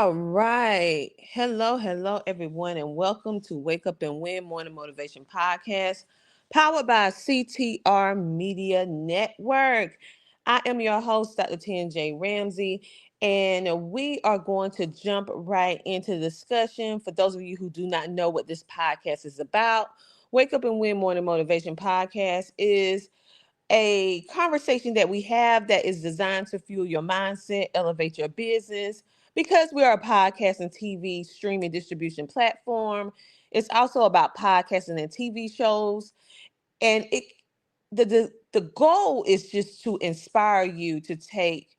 All right. Hello, everyone, and welcome to Wake Up and Win Morning Motivation Podcast, powered by CTR Media Network. I am your host, Dr. TNJ Ramsey, and we are going to jump right into the discussion. For those of you who do not know what this podcast is about, Wake Up and Win Morning Motivation Podcast is a conversation that we have that is designed to fuel your mindset, elevate your business. Because we are a podcast and TV streaming distribution platform, it's also about podcasting and TV shows. And the goal is just to inspire you to take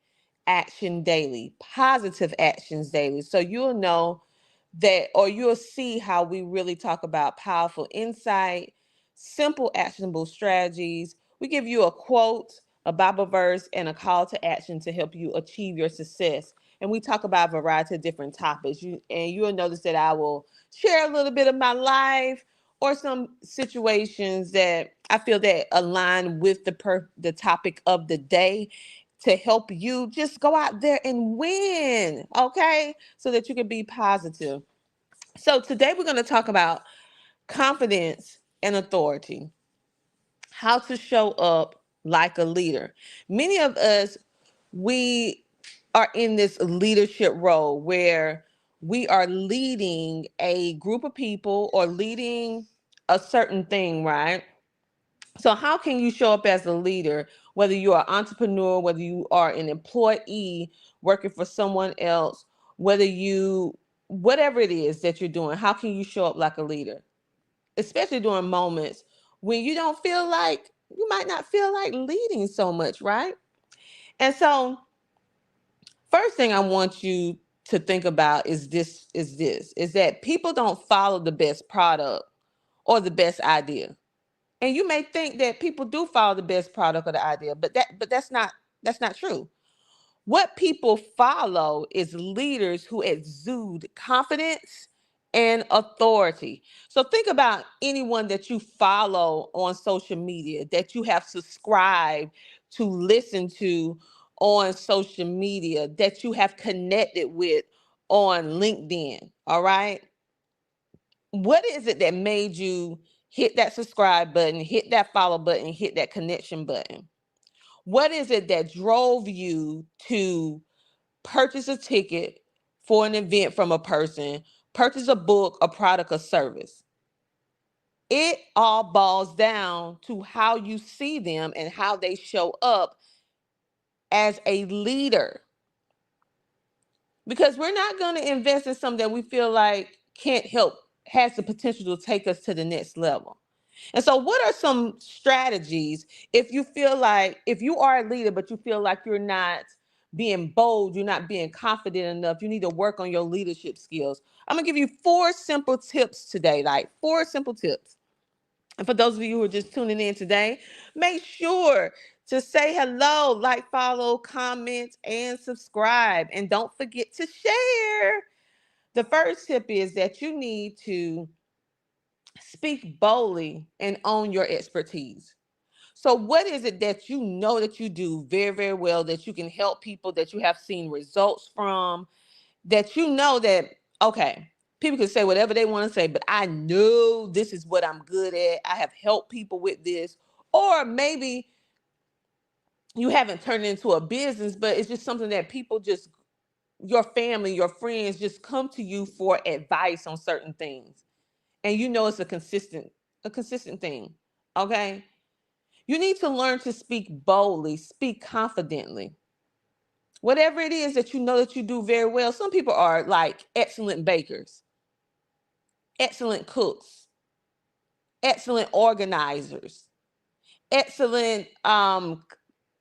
action daily, positive actions daily. So you'll know that, or you'll see how we really talk about powerful insight, simple actionable strategies. We give you a quote, a Bible verse, and a call to action to help you achieve your success. And we talk about a variety of different topics. You'll notice that I will share a little bit of my life or some situations that I feel that align with the topic of the day to help you just go out there and win, okay? So that you can be positive. So today we're going to talk about confidence and authority, how to show up like a leader. Many of us, we are in this leadership role where we are leading a group of people or leading a certain thing, right? So how can you show up as a leader, whether you are an entrepreneur, whether you are an employee working for someone else, whatever it is that you're doing, how can you show up like a leader? Especially during moments when you might not feel like leading so much, right? And so first thing I want you to think about is that people don't follow the best product or the best idea. And you may think that people do follow the best product or the idea, but that's not true. What people follow is leaders who exude confidence and authority. So think about anyone that you follow on social media, that you have subscribed to listen to on social media, that you have connected with on LinkedIn. All right. What is it that made you hit that subscribe button, hit that follow button, hit that connection button? What is it that drove you to purchase a ticket for an event from a person, purchase a book, a product, or service? It all boils down to how you see them and how they show up as a leader. Because we're not going to invest in something that we feel like can't help, has the potential to take us to the next level. And so, what are some strategies if you are a leader, but you feel like you're not being bold, you're not being confident enough, you need to work on your leadership skills? I'm gonna give you four simple tips today, like four simple tips. And for those of you who are just tuning in today, make sure to say hello, like, follow, comment, and subscribe. And don't forget to share. The first tip is that you need to speak boldly and own your expertise. So, what is it that you know that you do very, very well, that you can help people, that you have seen results from, that you know that, okay, people can say whatever they want to say, but I know this is what I'm good at. I have helped people with this. Or maybe you haven't turned it into a business, but it's just something that people just, your family, your friends just come to you for advice on certain things. And you know it's a consistent thing. Okay. You need to learn to speak boldly, speak confidently. Whatever it is that you know that you do very well. Some people are like excellent bakers, excellent cooks, excellent organizers, excellent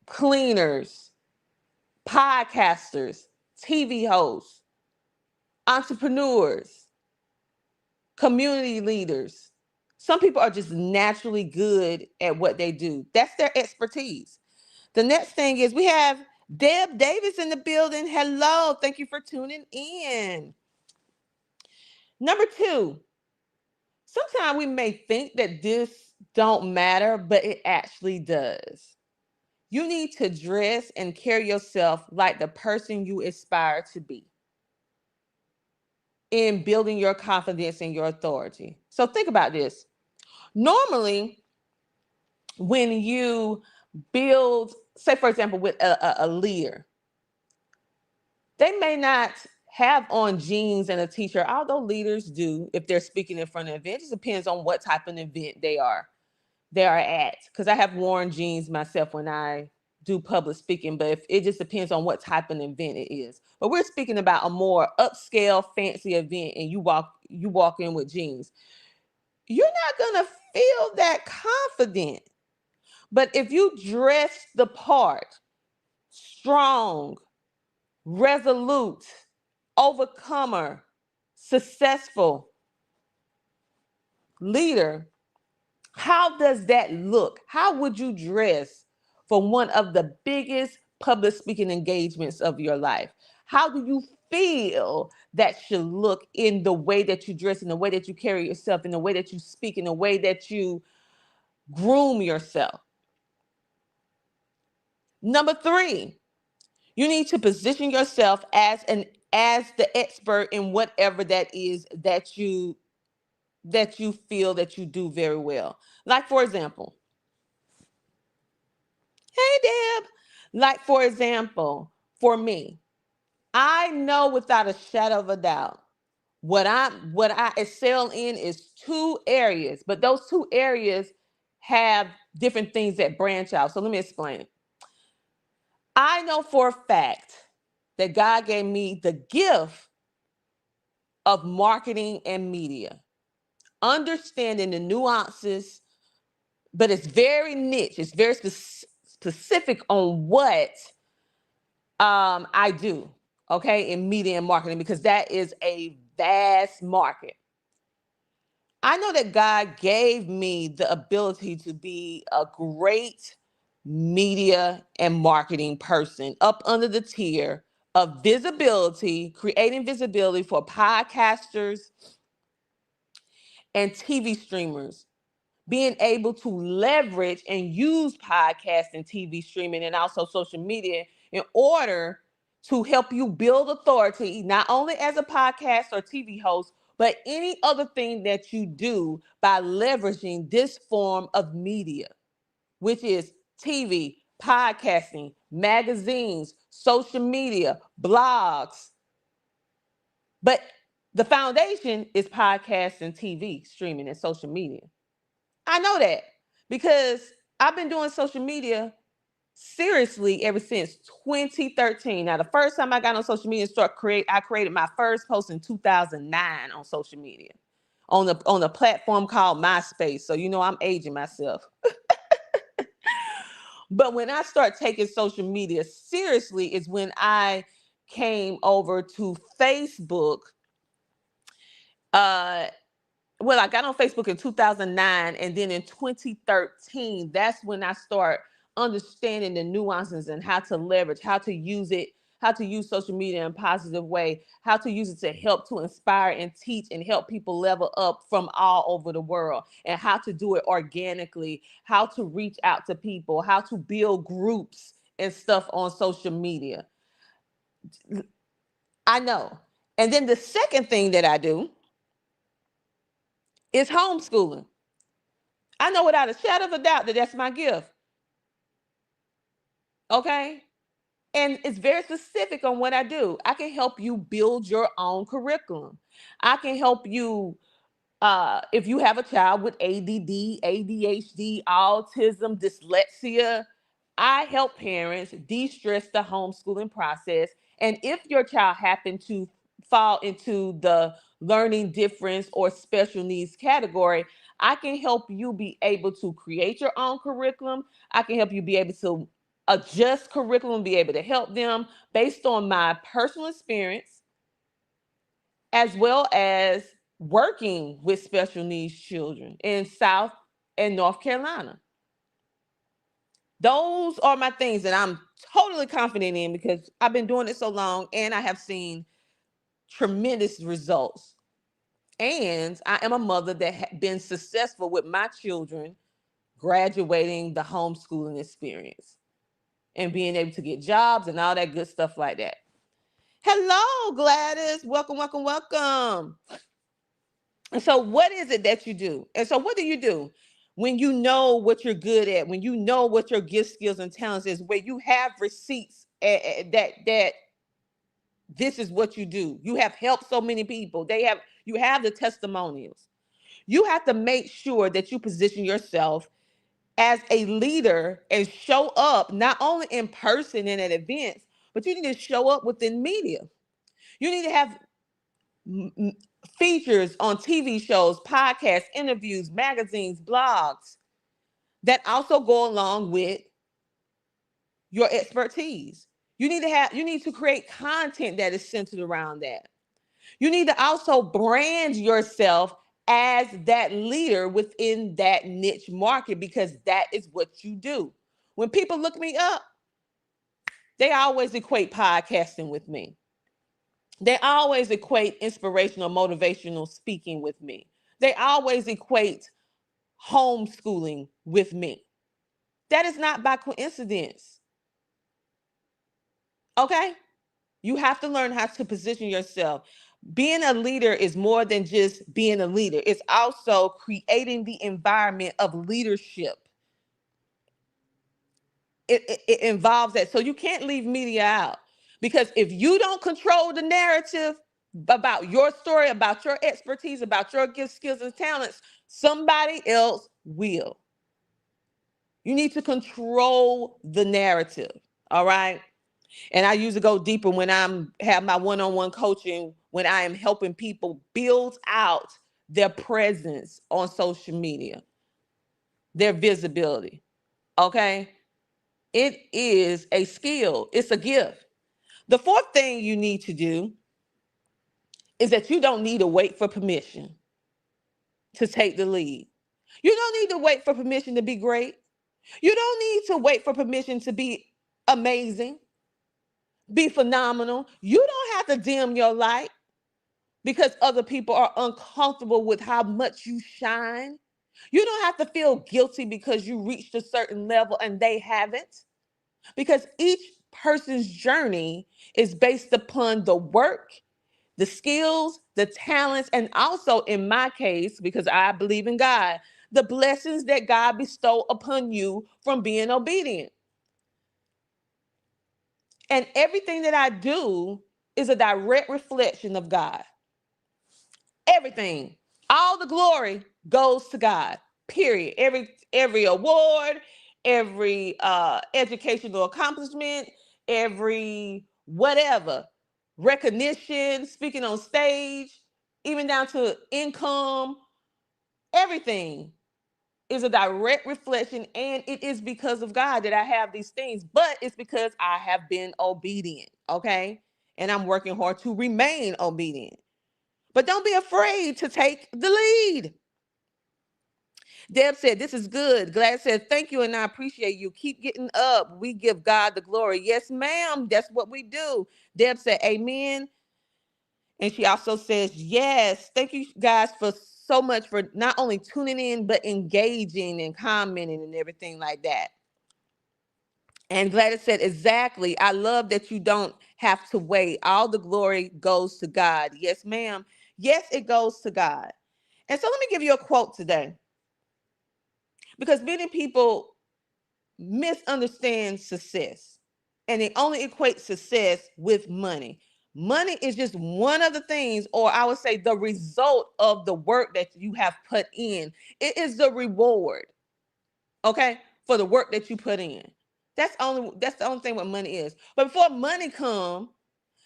cleaners, podcasters, TV hosts, entrepreneurs, community leaders. Some people are just naturally good at what they do. That's their expertise. The next thing is we have Deb Davis in the building. Hello. Thank you for tuning in. Number two, sometimes we may think that this don't matter, but it actually does. You need to dress and carry yourself like the person you aspire to be. in building your confidence and your authority. So think about this. Normally, when you build, say for example, with a leader, they may not have on jeans and a t-shirt, although leaders do if they're speaking in front of an event. It just depends on what type of event they are at. Because I have worn jeans myself when I do public speaking, but if, it just depends on what type of event it is. But we're speaking about a more upscale, fancy event, and you walk in with jeans. You're not gonna feel that confident. But if you dress the part, strong, resolute, overcomer, successful leader, how does that look? How would you dress for one of the biggest public speaking engagements of your life? How do you feel that should look in the way that you dress, in the way that you carry yourself, in the way that you speak, in the way that you groom yourself? Number three, you need to position yourself as the expert in whatever that is that you feel that you do very well. Like for example, hey Deb. Like for example, for me, I know without a shadow of a doubt what I excel in is two areas, but those two areas have different things that branch out. So let me explain. I know for a fact that God gave me the gift of marketing and media, understanding the nuances, but it's very niche. It's very specific on what I do, okay, in media and marketing, because that is a vast market. I know that God gave me the ability to be a great media and marketing person up under the tier of visibility, creating visibility for podcasters and TV streamers, being able to leverage and use podcast and TV streaming and also social media in order to help you build authority, not only as a podcast or TV host, but any other thing that you do by leveraging this form of media, which is TV, podcasting, magazines, social media, blogs. But the foundation is podcast and TV streaming and social media. I know that because I've been doing social media seriously ever since 2013. Now, the first time I got on social media and I created my first post in 2009 on social media on a platform called MySpace. So you know I'm aging myself. But when I start taking social media seriously is when I came over to Facebook. Uh, well, I got on Facebook in 2009, and then in 2013, that's when I start understanding the nuances and how to leverage, how to use it, how to use social media in a positive way, how to use it to help to inspire and teach and help people level up from all over the world, and how to do it organically, how to reach out to people, how to build groups and stuff on social media. I know. And then the second thing that I do is homeschooling. I know without a shadow of a doubt that that's my gift. Okay. And it's very specific on what I do. I can help you build your own curriculum. I can help you if you have a child with ADD, ADHD, autism, dyslexia. I help parents de-stress the homeschooling process. And if your child happened to fall into the learning difference or special needs category, I can help you be able to create your own curriculum. I can help you be able to adjust curriculum, be able to help them based on my personal experience, as well as working with special needs children in South and North Carolina. Those are my things that I'm totally confident in because I've been doing it so long and I have seen tremendous results. And I am a mother that has been successful with my children graduating the homeschooling experience and being able to get jobs and all that good stuff like that. Hello, Gladys. Welcome, welcome, welcome. And so, what is it that you do? And so, what do you do when you know what you're good at? When you know what your gift, skills, and talents is? Where you have receipts that this is what you do. You have helped so many people. You have the testimonials. You have to make sure that you position yourself as a leader and show up not only in person and at events, but you need to show up within media. You need to have features on TV shows, podcasts, interviews, magazines, blogs that also go along with your expertise. You need to create content that is centered around that. You need to also brand yourself as that leader within that niche market because that is what you do. When people look me up, they always equate podcasting with me. They always equate inspirational, motivational speaking with me. They always equate homeschooling with me. That is not by coincidence. Okay? You have to learn how to position yourself. Being a leader is more than just being a leader, it's also creating the environment of leadership. It involves that. So you can't leave media out because if you don't control the narrative about your story, about your expertise, about your gifts, skills, and talents, somebody else will. You need to control the narrative. All right. And I usually go deeper when I'm have my one-on-one coaching, when I am helping people build out their presence on social media, their visibility. Okay. It is a skill, it's a gift. The fourth thing you need to do is that you don't need to wait for permission to take the lead. You don't need to wait for permission to be great. You don't need to wait for permission to be amazing, be phenomenal. You don't have to dim your light because other people are uncomfortable with how much you shine. You don't have to feel guilty because you reached a certain level and they haven't, because each person's journey is based upon the work, the skills, the talents, and also, in my case, because I believe in God, the blessings that God bestowed upon you from being obedient. And everything that I do is a direct reflection of God. Everything, all the glory goes to God. Period. Every award, every educational accomplishment, every whatever recognition, speaking on stage, even down to income, everything is a direct reflection, and it is because of God that I have these things, but it's because I have been obedient, okay? And I'm working hard to remain obedient. But don't be afraid to take the lead. Deb said, "This is good." Glad said, "Thank you, and I appreciate you. Keep getting up. We give God the glory." Yes, ma'am. That's what we do. Deb said, "Amen." And she also says, "Yes, thank you guys for so much for not only tuning in, but engaging and commenting and everything like that." And Gladys said, "Exactly. I love that you don't have to wait. All the glory goes to God." Yes, ma'am. Yes, it goes to God. And so let me give you a quote today, because many people misunderstand success and they only equate success with money. Money is just one of the things, or I would say the result of the work that you have put in. It is the reward, okay, for the work that you put in. That's the only thing what money is. But before money come,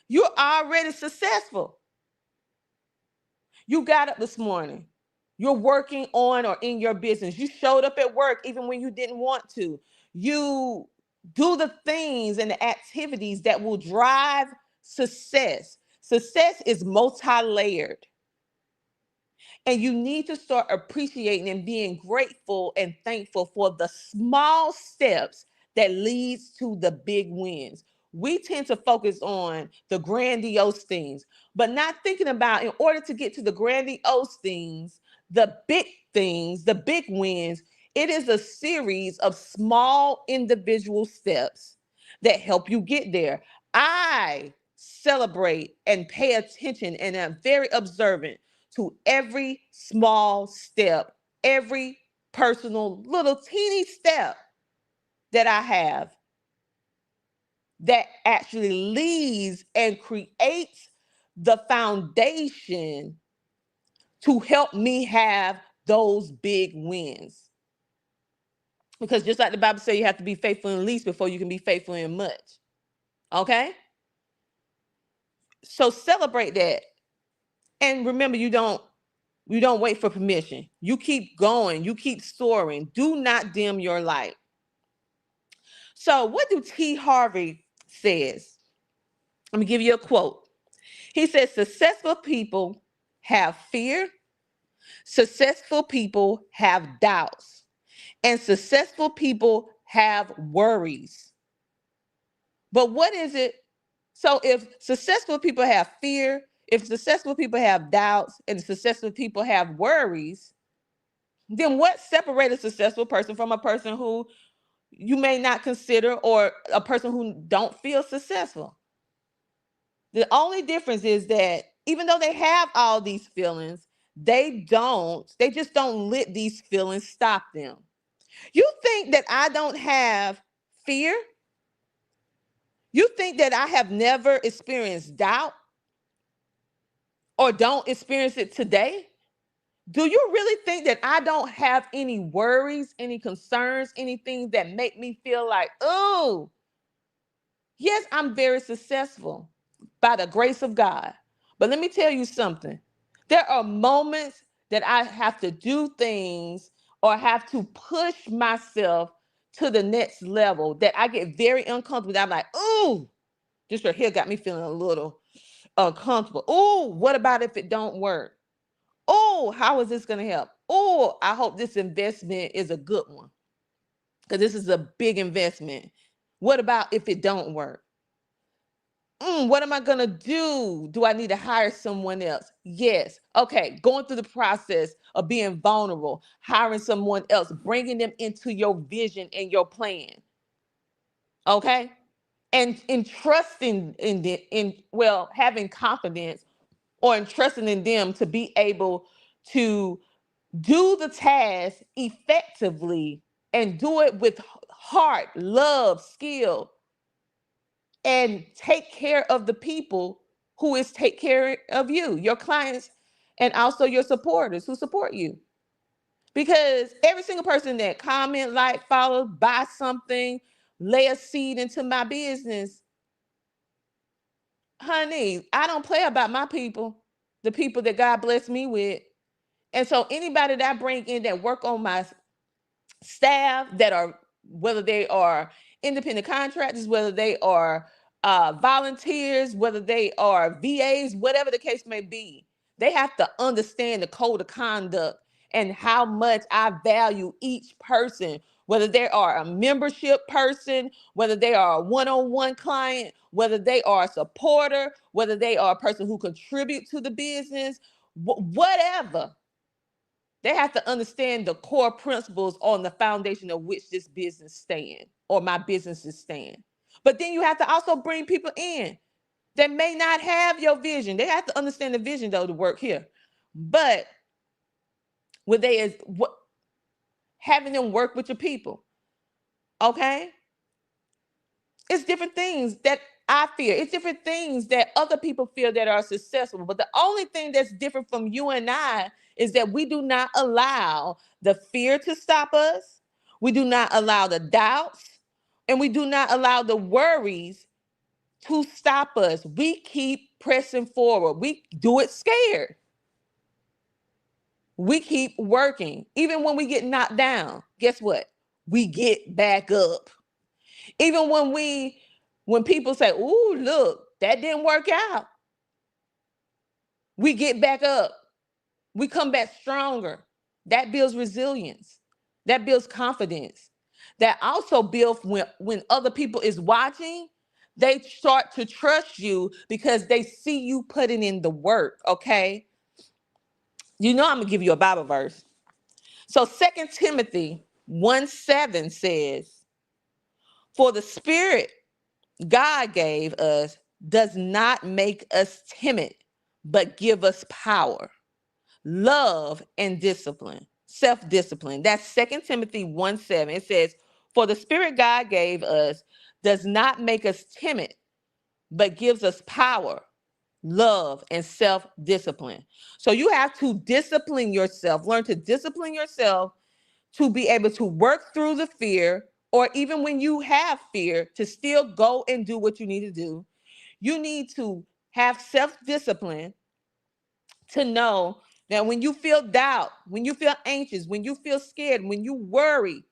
you're already successful. You got up this morning. You're working on or in your business. You showed up at work even when you didn't want to. You do the things and the activities that will drive success. Success is multi-layered. And you need to start appreciating and being grateful and thankful for the small steps that leads to the big wins. We tend to focus on the grandiose things, but not thinking about, in order to get to the grandiose things, the big wins, it is a series of small individual steps that help you get there. I celebrate and pay attention and am very observant to every small step, every personal little teeny step that I have that actually leads and creates the foundation to help me have those big wins. Because just like the Bible says, you have to be faithful in least before you can be faithful in much. Okay? So celebrate that. And remember, you don't wait for permission. You keep going, you keep soaring. Do not dim your light. So what do T. Harvey says? Let me give you a quote. He says, successful people have fear, successful people have doubts, and successful people have worries. But what is it? So if successful people have fear, if successful people have doubts, and successful people have worries, then what separates a successful person from a person who you may not consider, or a person who don't feel successful? The only difference is that even though they have all these feelings, they just don't let these feelings stop them. You think that I don't have fear? You think that I have never experienced doubt or don't experience it today? Do you really think that I don't have any worries, any concerns, anything that make me feel like, oh, yes, I'm very successful by the grace of God. But let me tell you something. There are moments that I have to do things or have to push myself to the next level that I get very uncomfortable. I'm like, oh, this right here got me feeling a little uncomfortable. Oh, what about if it don't work? Oh, how is this going to help? Oh, I hope this investment is a good one, because this is a big investment. What about if it don't work? What am I going to do? Do I need to hire someone else? Yes. Okay. Going through the process of being vulnerable, hiring someone else, bringing them into your vision and your plan. Okay. And entrusting in the, having confidence or entrusting in them to be able to do the task effectively and do it with heart, love, skill, and take care of the people who is take care of you, your clients, and also your supporters who support you. Because every single person that comment, like, follow, buy something, lay a seed into my business, honey, I don't play about my people, the people that God blessed me with. And so anybody that I bring in that work on my staff, that are, whether they are independent contractors, whether they are volunteers, whether they are VAs, whatever the case may be, they have to understand the code of conduct and how much I value each person, whether they are a membership person, whether they are a one-on-one client, whether they are a supporter, whether they are a person who contribute to the business, whatever. They have to understand the core principles on the foundation of which this business stand, or my businesses stand. But then you have to also bring people in that may not have your vision. They have to understand the vision, though, to work here. But what they is what having them work with your people. Okay? It's different things that I fear. It's different things that other people feel that are successful. But the only thing that's different from you and I is that we do not allow the fear to stop us. We do not allow the doubts, and we do not allow the worries to stop us. We keep pressing forward. We do it scared. We keep working. Even when we get knocked down, guess what? We get back up. Even when people say, "Ooh, look, that didn't work out," we get back up. We come back stronger. That builds resilience. That builds confidence. That also builds when other people is watching, they start to trust you because they see you putting in the work, okay? You know I'm going to give you a Bible verse. So 2 Timothy 1:7 says, "For the Spirit God gave us does not make us timid, but give us power, love, and discipline, self-discipline. That's 2 Timothy 1:7. It says, for the spirit God gave us does not make us timid, but gives us power, love, and self-discipline. So you have to discipline yourself, learn to discipline yourself to be able to work through the fear, or even when you have fear, to still go and do what you need to do. You need to have self-discipline to know that when you feel doubt, when you feel anxious, when you feel scared, when you worry,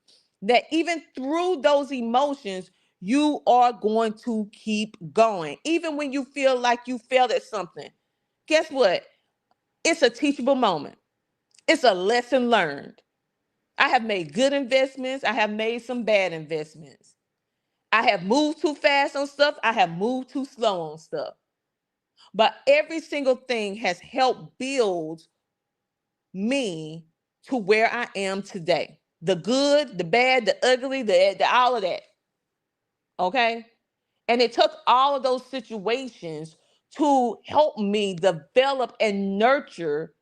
that even through those emotions, you are going to keep going. Even when you feel like you failed at something, guess what? It's a teachable moment. It's a lesson learned. I have made good investments. I have made some bad investments. I have moved too fast on stuff. I have moved too slow on stuff. But every single thing has helped build me to where I am today. The good, the bad, the ugly, the all of that. Okay? And it took all of those situations to help me develop and nurture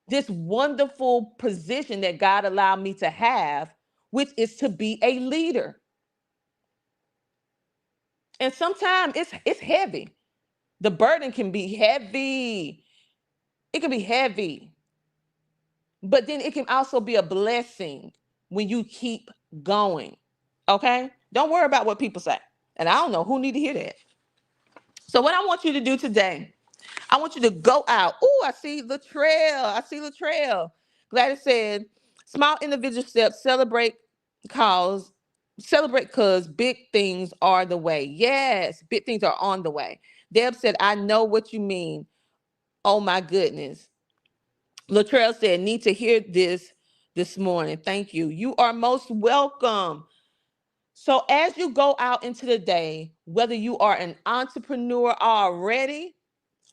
this wonderful position that God allowed me to have, which is to be a leader. And sometimes it's heavy. The burden can be heavy. It can be heavy. But then it can also be a blessing when you keep going. Okay? Don't worry about what people say. And I don't know who need to hear that. So what I want you to do today, I want you to go out. Oh, I see Latrell. I see Latrell. Gladys said, small individual steps, cause, celebrate because big things are the way. Yes, big things are on the way. Deb said, I know what you mean. Oh my goodness. Latrell said, need to hear this morning. Thank you. You are most welcome. So as you go out into the day, whether you are an entrepreneur already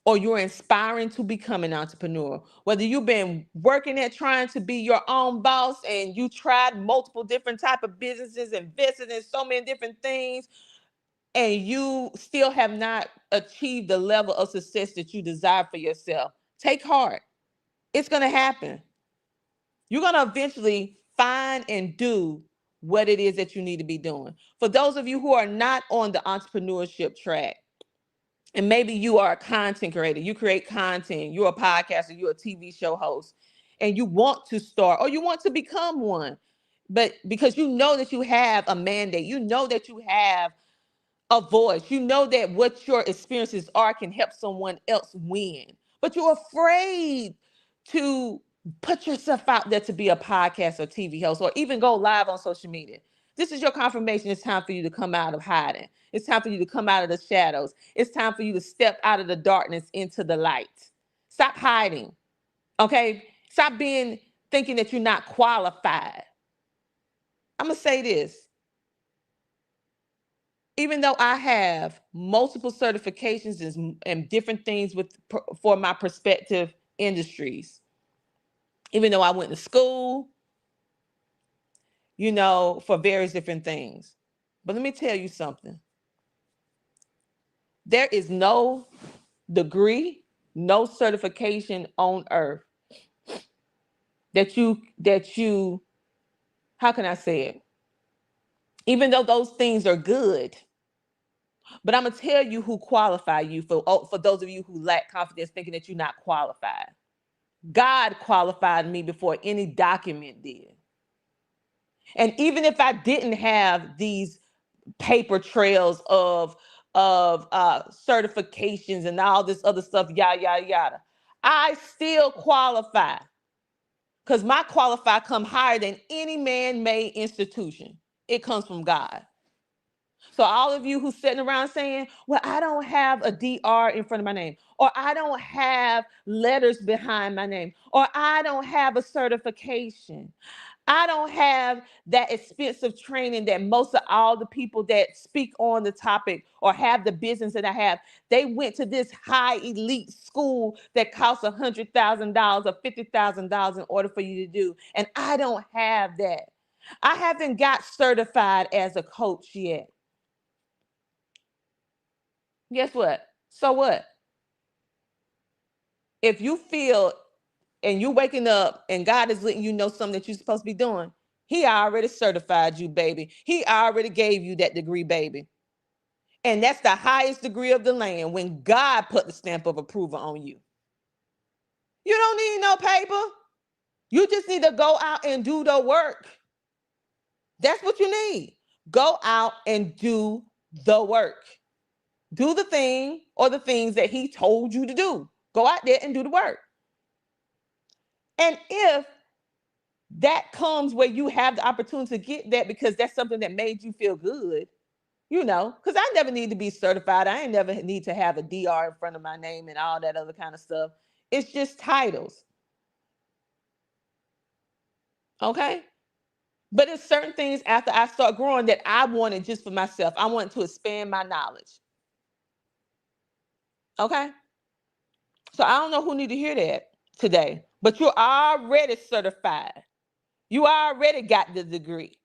or you're inspiring to become an entrepreneur, whether you've been working at trying to be your own boss and you tried multiple different type of businesses, invested in so many different things, and you still have not achieved the level of success that you desire for yourself, take heart. It's going to happen. You're going to eventually find and do what it is that you need to be doing. For those of you who are not on the entrepreneurship track, and maybe you are a content creator, you create content, you're a podcaster, you're a TV show host, and you want to start or you want to become one, but because you know that you have a mandate, you know that you have a voice, you know that what your experiences are can help someone else win, but you're afraid to put yourself out there to be a podcast or TV host or even go live on social media. This is your confirmation. It's time for you to come out of hiding. It's time for you to come out of the shadows. It's time for you to step out of the darkness into the light. Stop hiding. Okay? Stop being thinking that you're not qualified. I'm going to say this. Even though I have multiple certifications and different things for my prospective industries, even though I went to school, for various different things. But let me tell you something. There is no degree, no certification on earth that you, how can I say it? Even though those things are good, but I'm gonna tell you who qualify you for those of you who lack confidence thinking that you're not qualified. God qualified me before any document did. And even if I didn't have these paper trails of certifications and all this other stuff, yada yada yada, I still qualify because my qualify come higher than any man-made institution. It comes from God. So all of you who's sitting around saying, well, I don't have a DR in front of my name, or I don't have letters behind my name, or I don't have a certification. I don't have that expensive training that most of all the people that speak on the topic or have the business that I have. They went to this high elite school that costs $100,000 or $50,000 in order for you to do. And I don't have that. I haven't got certified as a coach yet. Guess what? So what? If you feel and you waking up and God is letting you know something that you're supposed to be doing, he already certified you, baby. He already gave you that degree, baby. And that's the highest degree of the land when God put the stamp of approval on you. You don't need no paper. You just need to go out and do the work. That's what you need. Go out and do the work. Do the thing or the things that he told you to do. Go out there and do the work. And if that comes where you have the opportunity to get that because that's something that made you feel good, because I never need to be certified. I ain't never need to have a DR in front of my name and all that other kind of stuff. It's just titles. Okay? But it's certain things after I start growing that I wanted just for myself. I wanted to expand my knowledge. Okay? So I don't know who need to hear that today, but you're already certified. You already got the degree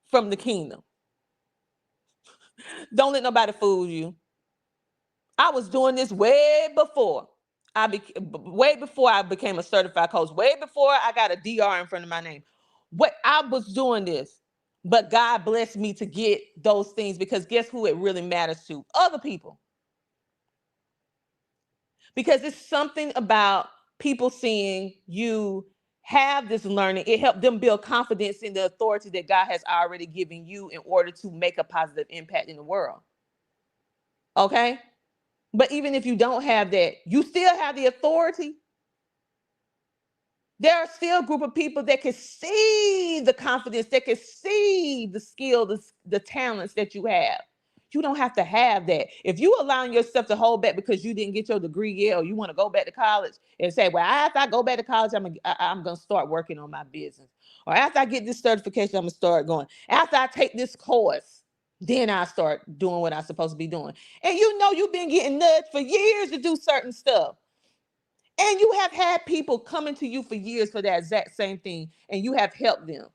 from the kingdom. Don't let nobody fool you. I was doing this way before way before I became a certified coach, way before I got a DR in front of my name. What I was doing this, but God blessed me to get those things because guess who it really matters to? Other people. Because it's something about people seeing you have this learning. It helped them build confidence in the authority that God has already given you in order to make a positive impact in the world. Okay? But even if you don't have that, you still have the authority. There are still a group of people that can see the confidence, that can see the skill, the talents that you have. You don't have to have that. If you allowing yourself to hold back because you didn't get your degree yet, or you want to go back to college and say, well, after I go back to college, I'm going to start working on my business. Or after I get this certification, I'm going to start going. After I take this course, then I start doing what I'm supposed to be doing. And you've been getting nudged for years to do certain stuff. And you have had people coming to you for years for that exact same thing, and you have helped them.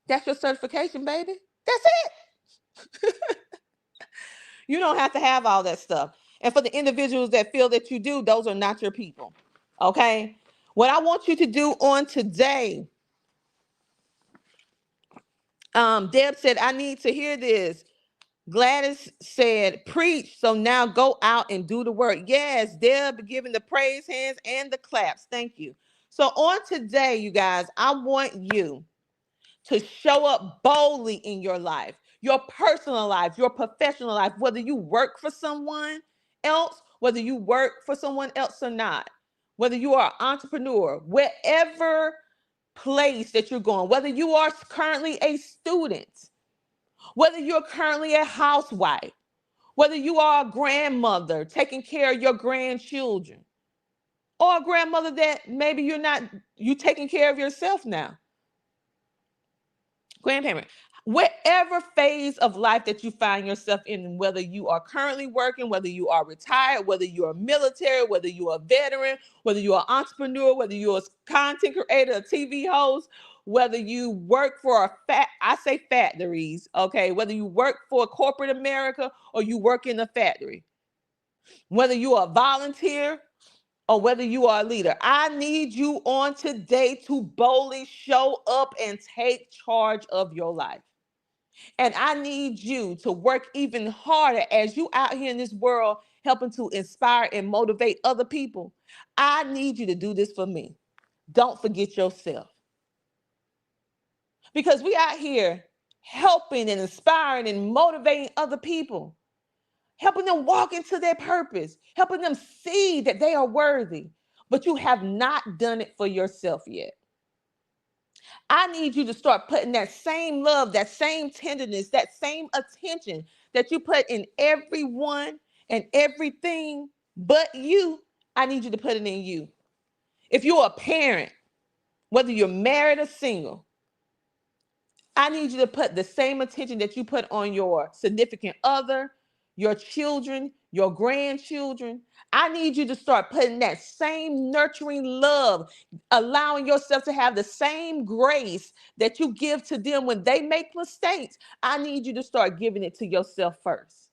That's your certification, baby. That's it. You don't have to have all that stuff. And for the individuals that feel that you do, those are not your people. Okay? What I want you to do on today, Deb said, I need to hear this. Gladys said, preach. So now go out and do the work. Yes, Deb giving the praise hands and the claps. Thank you. So on today, you guys, I want you to show up boldly in your life, your personal life, your professional life, whether you work for someone else, whether you work for someone else or not, whether you are an entrepreneur, wherever place that you're going, whether you are currently a student, whether you're currently a housewife, whether you are a grandmother taking care of your grandchildren, or a grandmother that maybe you taking care of yourself now. Grandparent, whatever phase of life that you find yourself in, whether you are currently working, whether you are retired, whether you're military, whether you're a veteran, whether you're an entrepreneur, whether you're a content creator, a TV host, whether you work for factories, okay, whether you work for corporate America or you work in a factory, whether you are a volunteer or whether you are a leader, I need you on today to boldly show up and take charge of your life. And I need you to work even harder as you out here in this world helping to inspire and motivate other people. I need you to do this for me. Don't forget yourself. Because we out here helping and inspiring and motivating other people, helping them walk into their purpose, helping them see that they are worthy, but you have not done it for yourself yet. I need you to start putting that same love, that same tenderness, that same attention that you put in everyone and everything but you. I need you to put it in you. If you're a parent, whether you're married or single, I need you to put the same attention that you put on your significant other, your children, your grandchildren. I need you to start putting that same nurturing love, allowing yourself to have the same grace that you give to them when they make mistakes. I need you to start giving it to yourself first.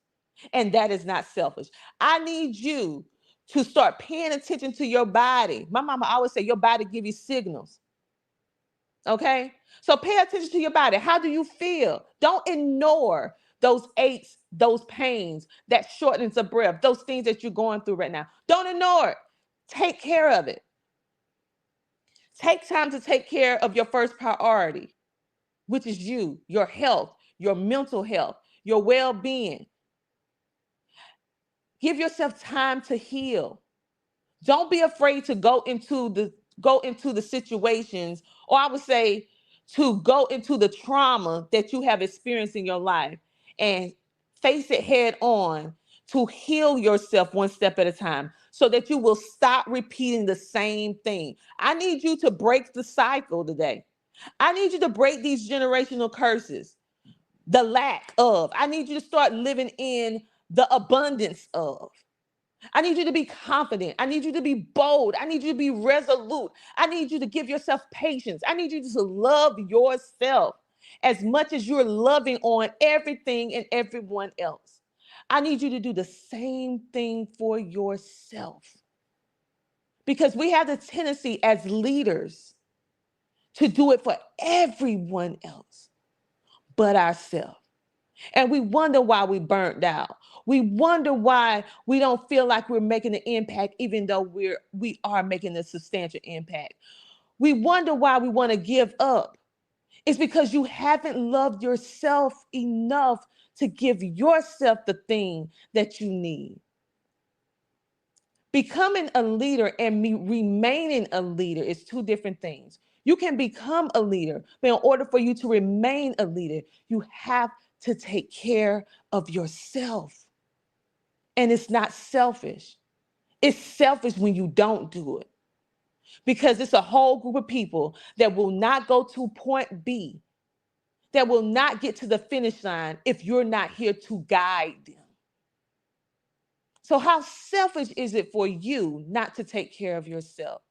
And that is not selfish. I need you to start paying attention to your body. My mama always say your body give you signals. Okay? So pay attention to your body. How do you feel? Don't ignore those aches, those pains, that shortness of breath, those things that you're going through right now. Don't ignore it. Take care of it. Take time to take care of your first priority, which is you, your health, your mental health, your well being. Give yourself time to heal. Don't be afraid to go into the situations, or I would say to go into the trauma that you have experienced in your life and face it head on, to heal yourself one step at a time so that you will stop repeating the same thing. I need you to break the cycle today. I need you to break these generational curses, the lack of. I need you to start living in the abundance of. I need you to be confident. I need you to be bold. I need you to be resolute. I need you to give yourself patience. I need you to love yourself as much as you're loving on everything and everyone else. I need you to do the same thing for yourself, because we have the tendency as leaders to do it for everyone else but ourselves. And we wonder why we burnt out. We wonder why we don't feel like we're making an impact, even though we are making a substantial impact. We wonder why we want to give up. It's because you haven't loved yourself enough to give yourself the thing that you need. Becoming a leader and remaining a leader is two different things. You can become a leader, but in order for you to remain a leader, you have to take care of yourself. And it's not selfish. It's selfish when you don't do it, because it's a whole group of people that will not go to point B, that will not get to the finish line if you're not here to guide them. So, how selfish is it for you not to take care of yourself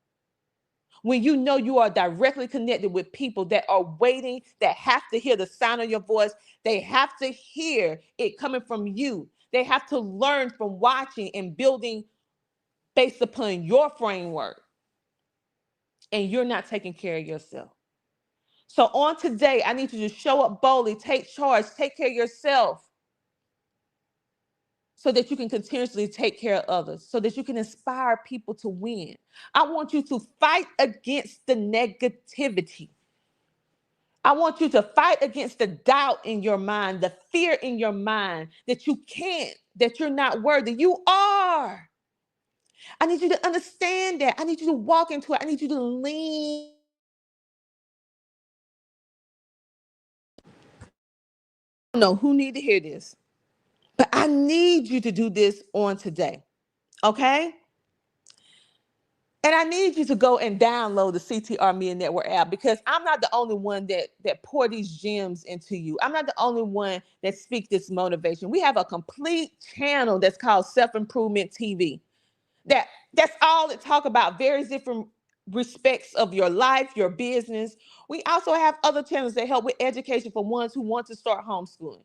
when you know you are directly connected with people that are waiting, that have to hear the sound of your voice? They have to hear it coming from you. They have to learn from watching and building based upon your framework, and you're not taking care of yourself. So on today, I need you to show up boldly, take charge, take care of yourself, so that you can continuously take care of others, so that you can inspire people to win. I want you to fight against the negativity. I want you to fight against the doubt in your mind, the fear in your mind that you can't, that you're not worthy. You are. I need you to understand that. I need you to walk into it. I need you to lean. I don't know who need to hear this, but I need you to do this on today. Okay? And I need you to go and download the CTR Media Network app, because I'm not the only one that pour these gems into you. I'm not the only one that speak this motivation. We have a complete channel that's called Self Improvement TV. That's all it talk about, various different respects of your life, your business. We also have other channels that help with education for ones who want to start homeschooling,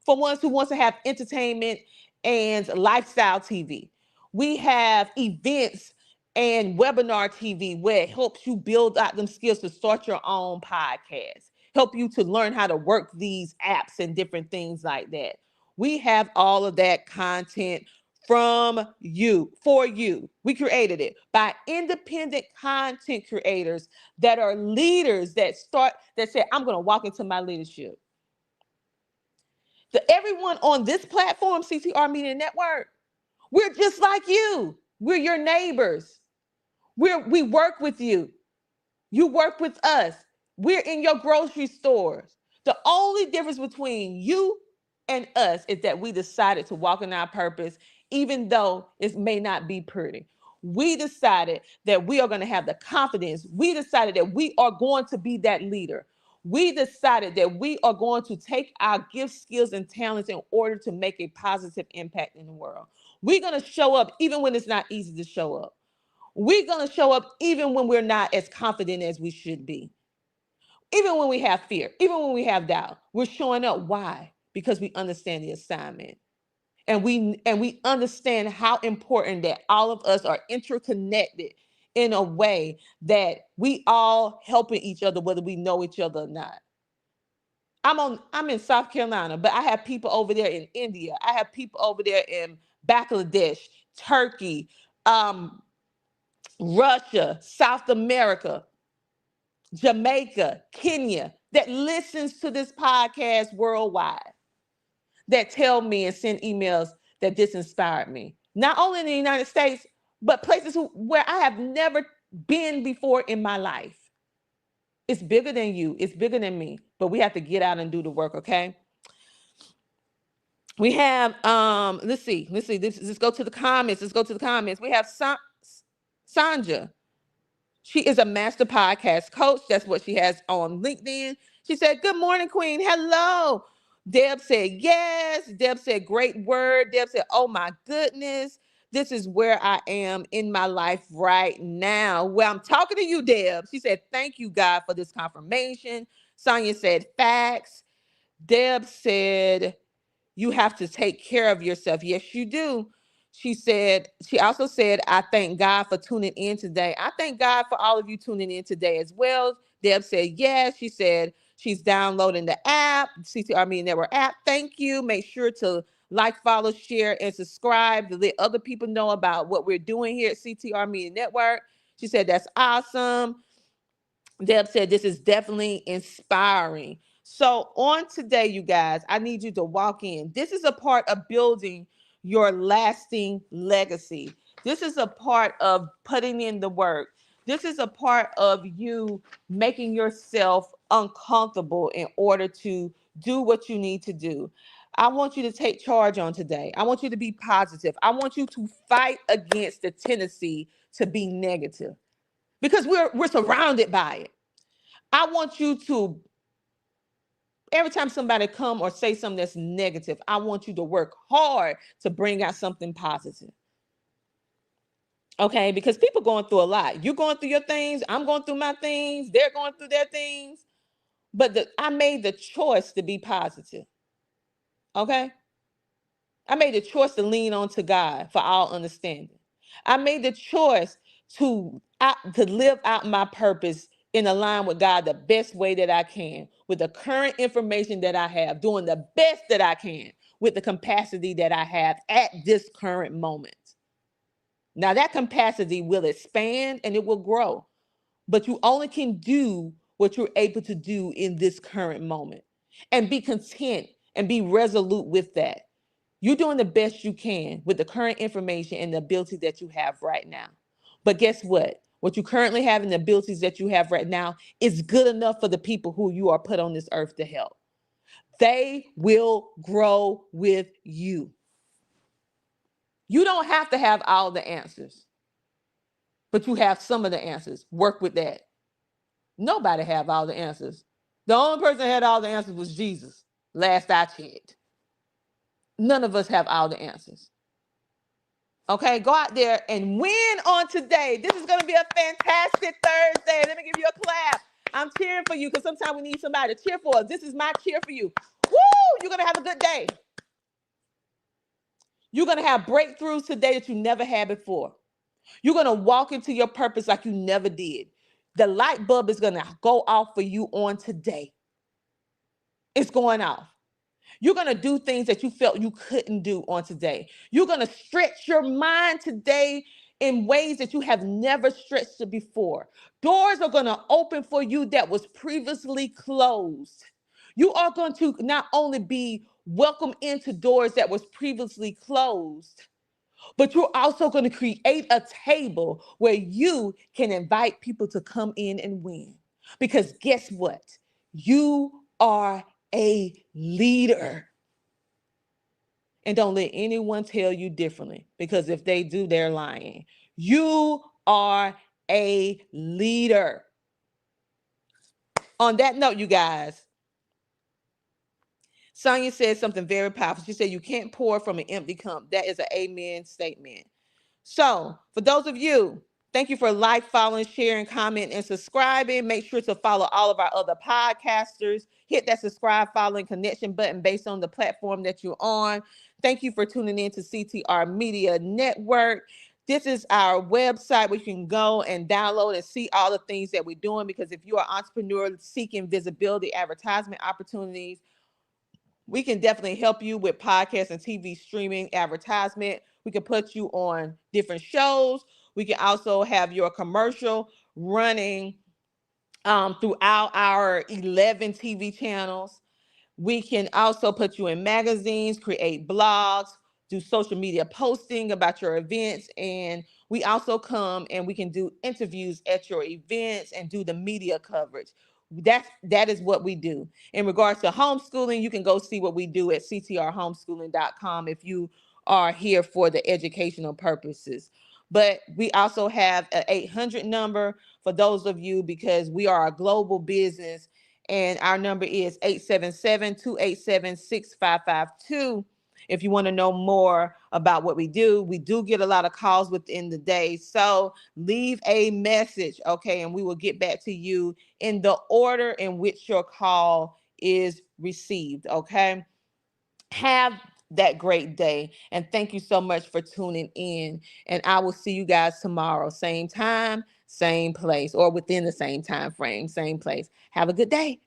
for ones who want to have entertainment and lifestyle TV. We have events and webinar TV where it helps you build out them skills to start your own podcast, help you to learn how to work these apps and different things like that. We have all of that content from you, for you. We created it by independent content creators that are leaders that say, I'm going to walk into my leadership. Everyone on this platform, CTR Media Network, we're just like you. We're your neighbors. We work with you. You work with us. We're in your grocery stores. The only difference between you and us is that we decided to walk in our purpose, even though it may not be pretty. We decided that we are going to have the confidence. We decided that we are going to be that leader. We decided that we are going to take our gifts, skills, and talents in order to make a positive impact in the world. We're going to show up even when it's not easy to show up. We're going to show up even when we're not as confident as we should be. Even when we have fear, even when we have doubt, we're showing up. Why? Because we understand the assignment. and we understand how important that all of us are interconnected in a way that we all helping each other, whether we know each other or not. I'm in South Carolina, but I have people over there in India. I have people over there in Bangladesh, Turkey, um, Russia, South America, Jamaica, Kenya, that listens to this podcast worldwide, that tell me and send emails that this inspired me. Not only in the United States, but places where I have never been before in my life. It's bigger than you. It's bigger than me. But we have to get out and do the work, okay? We have let's see. Let's go to the comments. Let's go to the comments. We have Sanja. She is a master podcast coach. That's what she has on LinkedIn. She said, "Good morning, Queen. Hello." Deb said, "Yes." Deb said, "Great word." Deb said, "Oh my goodness. This is where I am in my life right now." Well, I'm talking to you, Deb. She said, "Thank you, God, for this confirmation." Sonia said, "Facts." Deb said, "You have to take care of yourself." Yes, you do. She also said, "I thank God for tuning in today." I thank God for all of you tuning in today as well. Deb said, yes. She said she's downloading the app, CTR Media Network app. Thank you. Make sure to like, follow, share, and subscribe to let other people know about what we're doing here at CTR Media Network. She said, "That's awesome." Deb said, "This is definitely inspiring." So, on today, you guys, I need you to walk in. This is a part of building your lasting legacy. This is a part of putting in the work. This is a part of you making yourself uncomfortable in order to do what you need to do. I want you to take charge on today. I want you to be positive. I want you to fight against the tendency to be negative, because we're surrounded by it. I want you to, every time somebody come or say something that's negative, I want you to work hard to bring out something positive. Okay? Because people going through a lot. You're going through your things, I'm going through my things, they're going through their things. But I made the choice to be positive. Okay? I made the choice to lean on to God for all understanding. I made the choice to live out my purpose in line with God the best way that I can, with the current information that I have, doing the best that I can with the capacity that I have at this current moment. Now, that capacity will expand and it will grow, but you only can do what you're able to do in this current moment, and be content and be resolute with that. You're doing the best you can with the current information and the ability that you have right now. But guess what? What you currently have and the abilities that you have right now is good enough for the people who you are put on this earth to help. They will grow with you. You don't have to have all the answers, but you have some of the answers. Work with that. Nobody have all the answers. The only person that had all the answers was Jesus, last I checked. None of us have all the answers. Okay, go out there and win on today. This is going to be a fantastic Thursday. Let me give you a clap. I'm cheering for you, because sometimes we need somebody to cheer for us. This is my cheer for you. Woo! You're going to have a good day. You're going to have breakthroughs today that you never had before. You're going to walk into your purpose like you never did. The light bulb is going to go off for you on today. It's going off. You're going to do things that you felt you couldn't do on today. You're going to stretch your mind today in ways that you have never stretched it before. Doors are going to open for you that was previously closed. You are going to not only be welcomed into doors that was previously closed, but you're also going to create a table where you can invite people to come in and win. Because guess what? You are a leader. And don't let anyone tell you differently, because if they do, they're lying. You are a leader. On that note, you guys, Sonia said something very powerful. She said, "You can't pour from an empty cup." That is an amen statement. So, for those of you Thank you for following, sharing, comment, and subscribing. Make sure to follow all of our other podcasters. Hit that subscribe, follow, and connection button based on the platform that you're on. Thank you for tuning in to CTR Media Network. This is our website where you can go and download and see all the things that we're doing, because if you're an entrepreneur seeking visibility, advertisement opportunities, we can definitely help you with podcast and TV streaming advertisement. We can put you on different shows. We can also have your commercial running throughout our 11 TV channels. We can also put you in magazines, create blogs, do social media posting about your events. And we also come and we can do interviews at your events and do the media coverage. That is what we do. In regards to homeschooling, you can go see what we do at ctrhomeschooling.com if you are here for the educational purposes. But we also have an 800 number for those of you, because we are a global business, and our number is 877-287-6552. If you want to know more about what we do get a lot of calls within the day. So leave a message, okay, and we will get back to you in the order in which your call is received, okay? Have that great day, and thank you so much for tuning in, and I will see you guys tomorrow, same time, same place, or within the same time frame, same place. Have a good day.